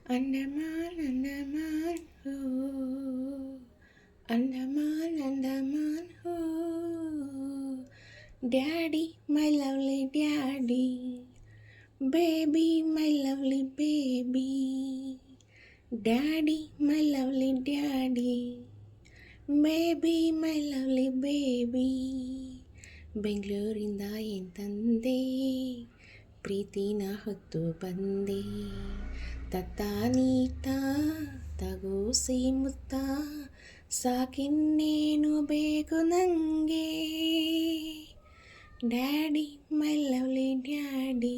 ಅಂಡಮಾನ್ ಅಂಡಮಾನ್ ಹೋ, ಅಂಡಮಾನ್ ಅಂಡಮಾನ್ ಹೋ, daddy my lovely daddy, baby my lovely baby, daddy my lovely daddy, baby my lovely baby. ಬೆಂಗಳೂರಿಂದ ಏನ್ ತಂದೆ, ಪ್ರೀತಿನ ಹೊತ್ತು ಬಂದೆ, ತತ್ತ ನೀತ ತಗೋಸಿ ಮುತ್ತ, ಸಾಕಿನ್ನೇನು ಬೇಕು ನನಗೆ, daddy my lovely daddy,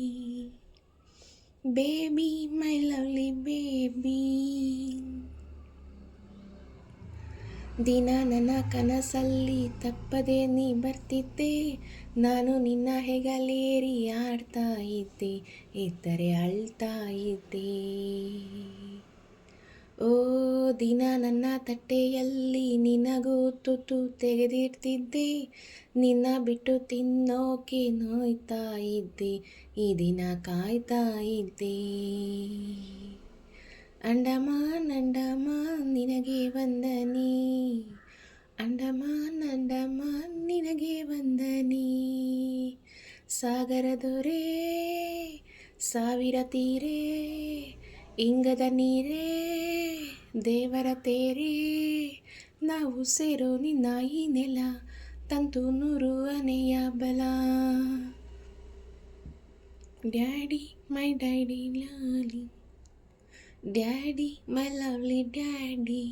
baby my lovely baby. ದಿನ ನನ್ನ ಕನಸಲ್ಲಿ ತಪ್ಪದೆ ನೀ ಬರ್ತಿದ್ದೆ, ನಾನು ನಿನ್ನ ಹೆಗಲೇರಿ ಆಡ್ತಾ ಇದ್ದೆ, ಇದ್ದರೆ ಅಳ್ತಾ ಇದ್ದೆ. ಓ ದಿನ ನನ್ನ ತಟ್ಟೆಯಲ್ಲಿ ನಿನಗೂ ತುತ್ತು ತೆಗೆದಿಡ್ತಿದ್ದೆ, ನಿನ್ನ ಬಿಟ್ಟು ತಿನ್ನೋಕೆ ನೋಯ್ತಾ ಇದ್ದೆ, ಈ ದಿನ ಕಾಯ್ತಾ ಇದ್ದೆ. ಅಂಡಮಾನ್ ಅಂಡಮಾನ್ ನಿನಗೆ ವಂದನೆ, ಅಂಡಮಾನ್ ಅಂಡಮಾನ್ ನಿನಗೆ ವಂದನೆ, ಸಾಗರ ದೊರೆ ಸಾವಿರ ತೀರೆ, ಇಂಗದ ನೀರೇ ದೇವರ ತೇರೆ, ನಾವು ಸೇರೋ ನಿನ್ನ ಈ ನೆಲ, ತಂತು ನೂರು ಅನೆಯ ಬಲ. ಡ್ಯಾಡಿ ಮೈ ಡ್ಯಾಡಿ ಲಾಲಿ, daddy my lovely daddy,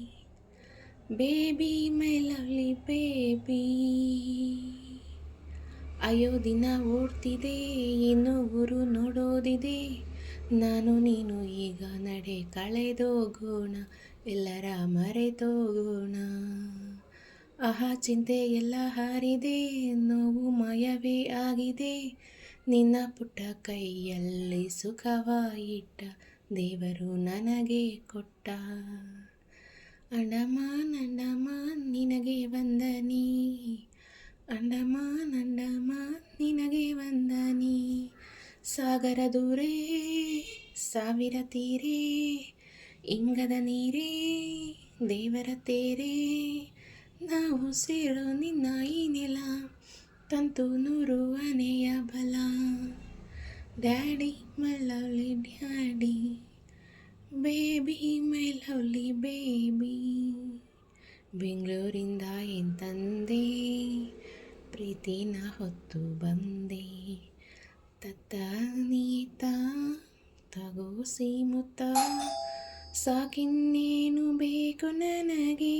baby my lovely baby. ಅಯ್ಯೋ ದಿನ ಓಡ್ತಿದೆ, ಇನ್ನು ಊರು ನೋಡೋದಿದೆ, ನಾನು ನೀನು ಈಗ ನಡೆ ಕಳೆದೋಗೋಣ, ಎಲ್ಲರ ಮರೆತೋಗೋಣ. ಆಹಾ ಚಿಂತೆ ಎಲ್ಲ ಹಾರಿದೆ, ನೋವು ಮಾಯವೇ ಆಗಿದೆ, ನಿನ್ನ ಪುಟ್ಟ ಕೈಯಲ್ಲಿ ಸುಖವ ಇಟ್ಟ ದೇವರು ನನಗೆ ಕೊಟ್ಟ. ಅಂಡಮಾನ್ ಅಂಡಮಾನ್ ನಿನಗೆ ವಂದನೆ, ಅಂಡಮಾನ್ ಅಂಡಮಾನ್ ನಿನಗೆ ವಂದನೆ, ಸಾಗರ ದೂರೇ ಸಾವಿರ ತೀರೆ, ಇಂಗದ ನೀರೇ ದೇವರ ತೇರೆ, ನಾವು ಸೇರೋ ನಿನ್ನ ಈ ನೆಲ, ತಂತು ನೂರು ಅನೆಯ ಬಲ. Daddy my lovely daddy, baby my lovely baby. ಬೆಂಗಳೂರಿಂದ ಏನ್ ತಂದೆ, ಪ್ರೀತಿನ ಹೊತ್ತು ಬಂದೆ, ತತ್ತ ನೀತ ತಗೋಸಿ ಮುತ್ತ, ಸಾಕಿನ್ನೇನು ಬೇಕು ನನಗೆ.